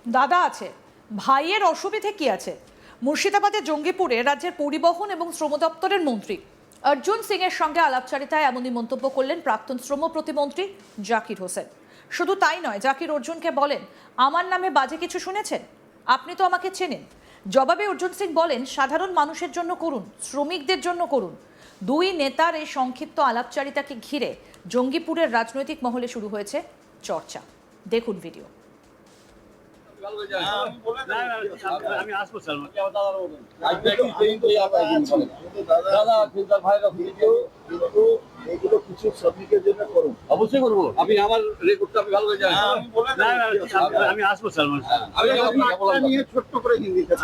দাদা আছে, ভাইয়ের অসুবিধে কি আছে? মুর্শিদাবাদের জঙ্গিপুরে রাজ্যের পরিবহন এবং শ্রম দপ্তরের মন্ত্রী অর্জুন সিং এর সঙ্গে আলাপচারিতায় এমনই মন্তব্য করলেন প্রাক্তন শ্রম প্রতিমন্ত্রী জাকির হোসেন। শুধু তাই নয়, জাকির অর্জুনকে বলেন, আমার নামে বাজে কিছু শুনেছেন? আপনি তো আমাকে চেনেন। জবাবে অর্জুন সিং বলেন, সাধারণ মানুষের জন্য করুন, শ্রমিকদের জন্য করুন। দুই নেতার এই সংক্ষিপ্ত আলাপচারিতাকে ঘিরে জঙ্গিপুরের রাজনৈতিক মহলে শুরু হয়েছে চর্চা। দেখুন ভিডিও। আমি আসবো স্যার। এগুলো কিছু শ্রমিকের জন্য করুন, অবশ্যই করবো। আপনি আমার রেকর্ডটা আপনি ভালো করে জানেন। আমি আসবো স্যার। আমি নিয়ে ছোট্ট করে হিন্দিতে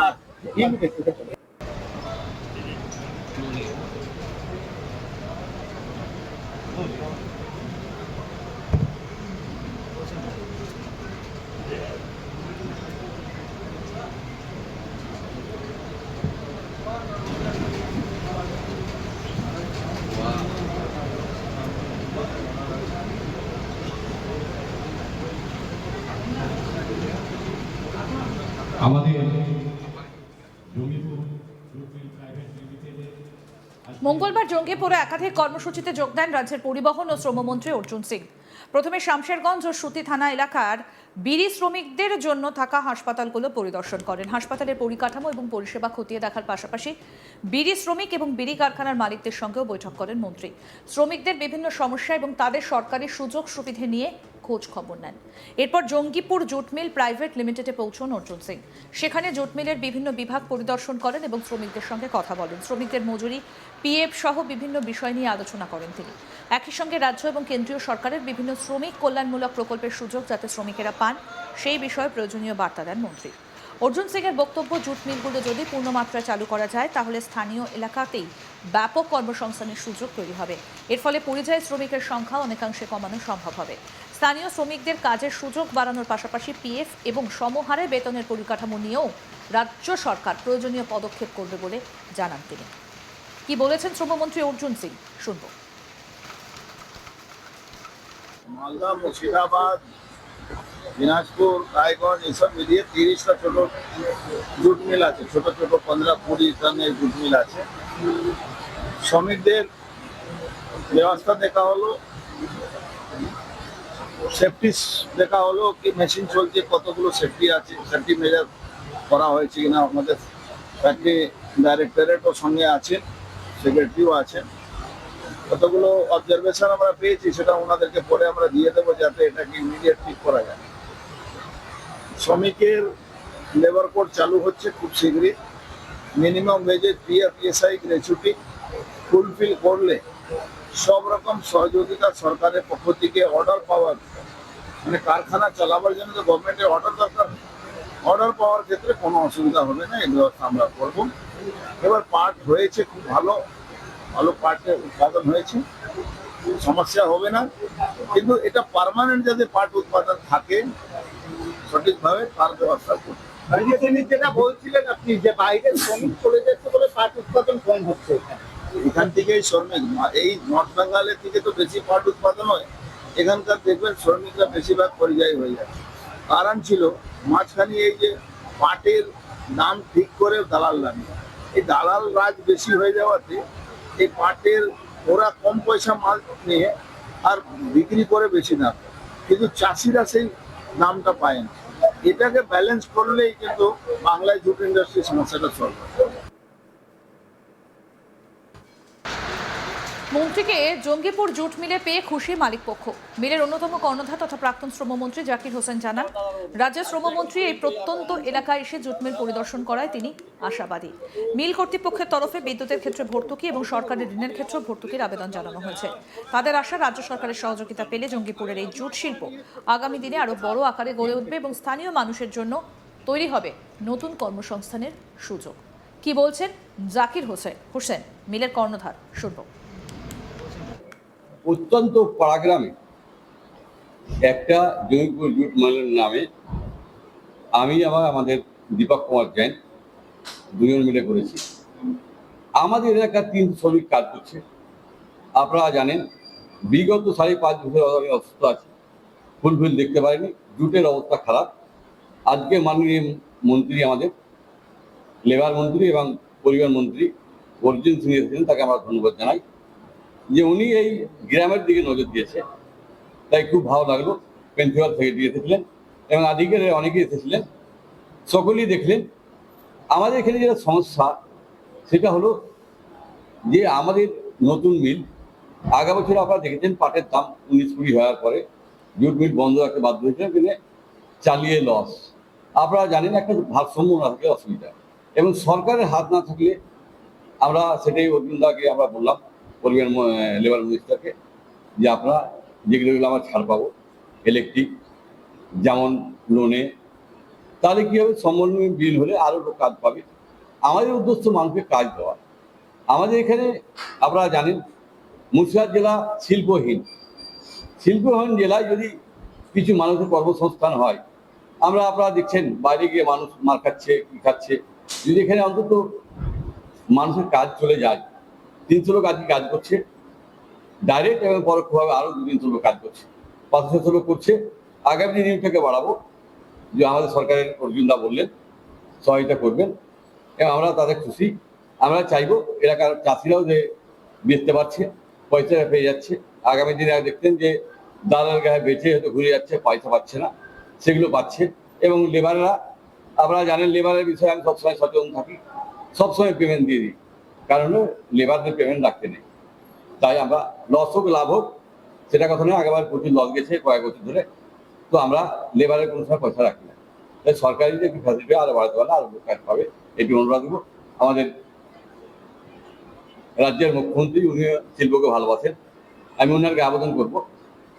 আমাদের মঙ্গলবার জঙ্গিপুরে একাধিক কর্মসূচিতে যোগ দেন রাজ্যের পরিবহন ও শ্রমমন্ত্রী অর্জুন সিং। প্রথমে শামশেরগঞ্জ ও সুতি থানা এলাকার বিড়ি শ্রমিকদের জন্য থাকা হাসপাতালগুলো পরিদর্শন করেন। হাসপাতালের পরিকাঠামো এবং পরিষেবা খতিয়ে দেখার পাশাপাশি বিড়ি শ্রমিক এবং বিড়ি কারখানার মালিকদের সঙ্গেও বৈঠক করেন মন্ত্রী। শ্রমিকদের বিভিন্ন সমস্যা এবং তাদের সরকারি সুযোগ সুবিধে নিয়ে খোঁজ খবর নেন। এরপর জঙ্গিপুর জুট মিল প্রাইভেট লিমিটেডে পৌঁছন অর্জুন সিং। সেখানে জুট মিলের বিভিন্ন বিভাগ পরিদর্শন করেন এবং শ্রমিকদের সঙ্গে কথা বলেন। শ্রমিকদের মজুরি, পিএফ সহ বিভিন্ন বিষয় নিয়ে আলোচনা করেন তিনি। একই সঙ্গে রাজ্য এবং কেন্দ্রীয় সরকারের বিভিন্ন শ্রমিক কল্যাণমূলক প্রকল্পের সুযোগ যাতে শ্রমিকেরা পান সেই বিষয়ে প্রয়োজনীয় বার্তা দেন মন্ত্রী। অর্জুন সিং এর বক্তব্য, জুট মিলগুলো যদি পূর্ণমাত্রায় চালু করা যায় তাহলে স্থানীয় এলাকাতেই ব্যাপক কর্মসংস্থানের সুযোগ তৈরি হবে। এর ফলে পরিযায়ী শ্রমিকের সংখ্যা অনেকাংশে কমানো সম্ভব হবে। স্থানীয় শ্রমিকদের কাজের সুযোগ বাড়ানোর পাশাপাশি পিএফ এবং সমহারে বেতনের পরিকাঠামো নিয়েও রাজ্য সরকার প্রয়োজনীয় পদক্ষেপ করবে বলে জানান তিনি। কি বলেছেন শ্রমমন্ত্রী অর্জুন সিং, শুনব। মালদা, মুর্শিদাবাদ, দিনাজপুর, রায়গঞ্জ এসব মিলিয়ে 30টা ছোট জুট মিল আছে। ছোট ছোট 15-20 টনের জুট মিল আছে। শ্রমিকদের ব্যবস্থা দেখা হলো, সেফটি দেখা হলো, কি মেশিন চলছে, কতগুলো সেফটি আছে, সেফটি মেজার করা হয়েছে কিনা। আমাদের ফ্যাক্টরি ডাইরেক্টরেটও সঙ্গে আছেন, সেক্রেটারিও আছেন। কতগুলো অবজারভেশন আমরা পেয়েছি, সেটা ওনাদেরকে পরে আমরা দিয়ে দেবো যাতে এটাকে ইমিডিয়েট ঠিক করা যায়। শ্রমিকের লেবার কোড চালু হচ্ছে খুব শীঘ্রই। Minimum wages, PF, ESI, gratuity fulfil করলে সব রকম সহযোগিতা সরকারের পক্ষ থেকে অর্ডার পাওয়ার, মানে কারখানা চালাবার জন্য তো গভর্নমেন্টের অর্ডার দরকার, অর্ডার পাওয়ার ক্ষেত্রে কোনো অসুবিধা হবে না। এই ব্যবস্থা আমরা করবো। এবার পার্ট হয়েছে, খুব ভালো ভালো পার্টের উৎপাদন হয়েছে, সমস্যা হবে না। কিন্তু এটা পার্মানেন্ট যাতে পার্ট উৎপাদন থাকে সঠিকভাবে তার ব্যবস্থা করতে। যেটা বলছিলেন আপনি যে বাইরে শ্রমিক চলে যাচ্ছে বলে পাট উৎপাদন কম হচ্ছে, এখান থেকেই শ্রমিক, এই নর্থ বেঙ্গলের থেকে তো বেশি পাট উৎপাদন হয়। এখানকার দেখবেন শ্রমিকরা বেশিরভাগ পরিযায়ী হয়ে যাচ্ছে। কারণ ছিল মাঝখানে এই যে পাটের দাম ঠিক করে দালাল লাগে, এই দালাল রাজ বেশি হয়ে যাওয়াতে এই পাটের ওরা কম পয়সা মাল নিয়ে আর বিক্রি করে বেশি দাম, কিন্তু চাষিরা সেই দামটা পায় না। এটাকে ব্যালেন্স করলেই কিন্তু বাংলায় জুট ইন্ডাস্ট্রির সমস্যাটা সলভ হবে। মন্ত্রীকে জঙ্গিপুর জুট মিলে পেয়ে খুশি মালিক পক্ষ। মিলের অন্যতম কর্ণধার তথা প্রাক্তন শ্রমমন্ত্রী জাকির হোসেন জানান, রাজ্যের শ্রমমন্ত্রী এই প্রত্যন্ত এলাকায় এসে জুট মিল পরিদর্শন করায় তিনি আশাবাদী। মিল কর্তৃপক্ষের তরফে বিদ্যুতের ক্ষেত্রে ভর্তুকি এবং সরকারের ঋণের ক্ষেত্রে ভর্তুকির আবেদন জানানো হয়েছে। তাদের আশা, রাজ্য সরকারের সহযোগিতা পেলে জঙ্গিপুরের এই জুট শিল্প আগামী দিনে আরো বড় আকারে গড়ে উঠবে এবং স্থানীয় মানুষের জন্য তৈরি হবে নতুন কর্মসংস্থানের সুযোগ। কি বলছেন জাকির হোসেন, মিলের কর্ণধার, শুনব। অত্যন্ত পাড়াগ্রামে একটা জঙ্গিপুর জুট মিলের নামে আমি আমাদের দীপক কুমার জৈন দুজন মিলে করেছি। আমাদের এলাকার 3 শ্রমিক কাজ করছে। আপনারা জানেন বিগত 5.5 বছর আমি অসুস্থ আছি, ফুলফিল দেখতে পারিনি, জুটের অবস্থা খারাপ। আজকে মাননীয় মন্ত্রী আমাদের লেবার মন্ত্রী এবং পরিবহন মন্ত্রী অর্জুন সিং এসেছিলেন, তাকে আমরা ধন্যবাদ জানাই যে উনি এই গ্রামের দিকে নজর দিয়েছে। তাই খুব ভালো লাগলো। প্রিন্সিপাল সেক্রেটারি এসেছিলেন এবং আধিকারিক অনেকেই এসেছিলেন, সকলেই দেখলেন। আমাদের এখানে যেটা সমস্যা সেটা হলো যে আমাদের নতুন মিল আগা বছর আপনারা দেখেছেন পাটের দাম 19-20 হওয়ার পরে জুট মিল বন্ধ রাখতে বাধ্য হয়েছিলেন, কিন্তু চালিয়ে লস। আপনারা জানেন একটা ভারসাম্য না থাকলে অসুবিধা, এবং সরকারের হাত না থাকলে আমরা সেটাই অর্জুনদাকে আমরা বললাম পরিবহন লেবার মিনিস্টারকে যে আপনারা যেগুলো আমরা ছাড় পাবো ইলেকট্রিক যেমন লোনে, তাহলে কী হবে সমন্বয় বিল হলে আরও লোক কাজ পাবে। আমাদের উদ্দেশ্য মানুষকে কাজ দেওয়া। আমাদের এখানে আপনারা জানেন মুর্শিদাবাদ জেলা শিল্পহীন জেলায় যদি কিছু মানুষের কর্মসংস্থান হয়, আমরা আপনারা দেখছেন বাইরে গিয়ে মানুষ মার খাচ্ছে কি খাচ্ছে, যদি এখানে অন্তত মানুষের কাজ চলে যায়, 300 লোক আজকে কাজ করছে ডাইরেক্ট এবং পরোক্ষভাবে, আরও 200-300 লোক কাজ করছে, 500-600 লোক করছে। আগামী দিন থেকে বাড়াবো, যে আমাদের সরকারের অর্জুনদা বললেন সহায়তা করবেন এবং আমরা তাদের খুশি। আমরা চাইবো এলাকার চাষিরাও যে বেচতে পারছে, পয়সা পেয়ে যাচ্ছে। আগামী দিনে দেখতেন যে দালাল গায়ে বেঁচে হয়তো ঘুরে যাচ্ছে, পয়সা পাচ্ছে না, সেগুলো পাচ্ছে। এবং লেবাররা, আপনারা জানেন লেবারের বিষয়ে আমি সবসময় সচেতন থাকি, সবসময় পেমেন্ট দিয়ে দিই, কারণ লেবারদের পেমেন্ট রাখতে নেই। তাই আমরা লস হোক লাভ হোক সেটা কথা নয়, আগেবার প্রচুর লস গেছে কয়েক বছর ধরে, তো আমরা লেবারের কোনো সময় পয়সা রাখি না। তাই সরকারি যে ফ্যাসিলিটি আরও বাড়াতে পারলে আরও কাজ পাবে, এটি অনুরোধ দেবো। আমাদের রাজ্যের মুখ্যমন্ত্রী উনি শিল্পকে ভালোবাসেন, আমি ওনাকে আবেদন করব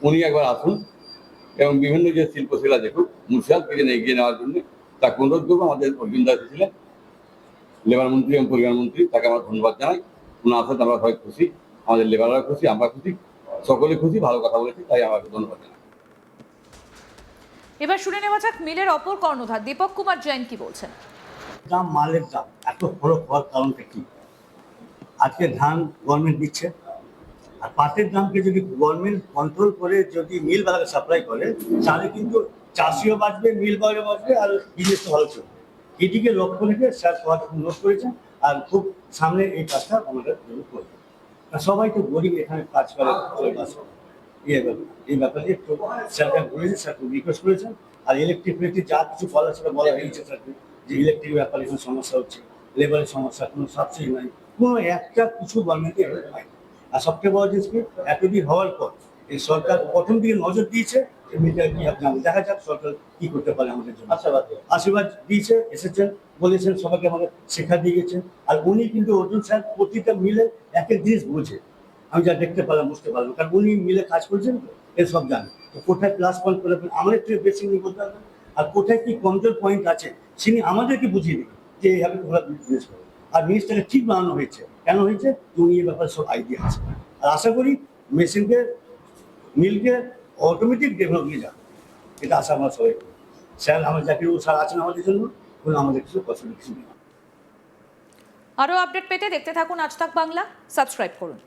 উনি একবার আসুন এবং বিভিন্ন যে শিল্প সেলা দেখুন, মুর্শিদাবাদকে যেন এগিয়ে নেওয়ার জন্য তাকে অনুরোধ করবো। আমাদের অর্জুনদা এসেছিলেন লেবার মন্ত্রী এবং পরিবহন মন্ত্রী, তাকে আমরা ধন্যবাদ জানাই। ওনার আসাতে আমরা সবাই খুশি, আমাদের লেবাররা খুশি, আমরা খুশি, সকলে খুশি, ভালো কথা বলেছি, তাই আমাকে ধন্যবাদ জানাই। এবার শুনে নেওয়া যাক মিলের অপর কর্ণধার দীপক কুমার জৈন কি বলছেন। দাম, মালের দাম এত ফরক হওয়ার কারণটা কি? আজকে ধান গভর্নমেন্ট দিচ্ছে, আর পাটের দামকে যদি গভর্নমেন্ট কন্ট্রোল করে যদি মিলওয়ালাকে সাপ্লাই করে, তাহলে কিন্তু চাষিও বাঁচবে, মিলওয়ালাও বাঁচবে, আর বিজনেসও ভালো চলবে। এদিকে লক্ষ্য রেখে স্যার নোট করেছেন, আর খুব সামনে এই কাজটা আমাদের করবে। আর সবাই তো গরিব, এখানে কাজ করে বাস করে। এই ব্যাপারে একটু স্যারকে বলেছেন, স্যার খুব রিকোয়েস্ট করেছেন। আর ইলেকট্রিক যা কিছু বলা সেটা বলা হয়েছে স্যারকে, যে ইলেকট্রিক ব্যাপারে কোনো সমস্যা হচ্ছে, লেবারের সমস্যা, কোনো সাবসিডি নাই, কোনো একটা কিছু গভর্নমেন্টে হয়। আর সবচেয়ে বড় জিনিস কি, এতদিন হওয়ার পর এই সরকার প্রথম দিকে নজর দিয়েছে, দেখা যাক সরকার কি করতে পারে আমাদের জন্য। আশীর্বাদ দিয়েছে, এসেছেন, বলেছেন, সবাইকে আমাকে শিক্ষা দিয়ে গেছেন। আর উনি কিন্তু অর্জুন স্যার প্রতিটা মিলে এক এক জিনিস বোঝে, আমি যা দেখতে পারলাম, বুঝতে পারলাম, কারণ উনি মিলে কাজ করছেন তো এর সব জানেন। তো কোথায় প্লাস পয়েন্ট করে আমাদের থেকে বেশি উনি বলতে পারবেন, আর কোথায় কি কন্ট্রোল পয়েন্ট আছে তিনি আমাদেরকে বুঝিয়ে দেবেন যে এইভাবে তোমরা বিজনেস করো। আর জিনিসটাকে ঠিক বানানো হয়েছে, কেন হয়েছে, উনি এই ব্যাপারে সব আইডিয়া আছে। আর আশা করি মেশিনকে, মিলকে অটোমেটিক ডেভেলপ নিয়ে যাবে, এটা আশা আমরা সবাই করি। স্যার আমার জাকির স্যার আছেন আমাদের জন্য, কোনো আমাদের কিছু পছন্দ কিছু নেই। আরও আপডেট পেতে দেখতে থাকুন আজ তাক বাংলা, সাবস্ক্রাইব করুন।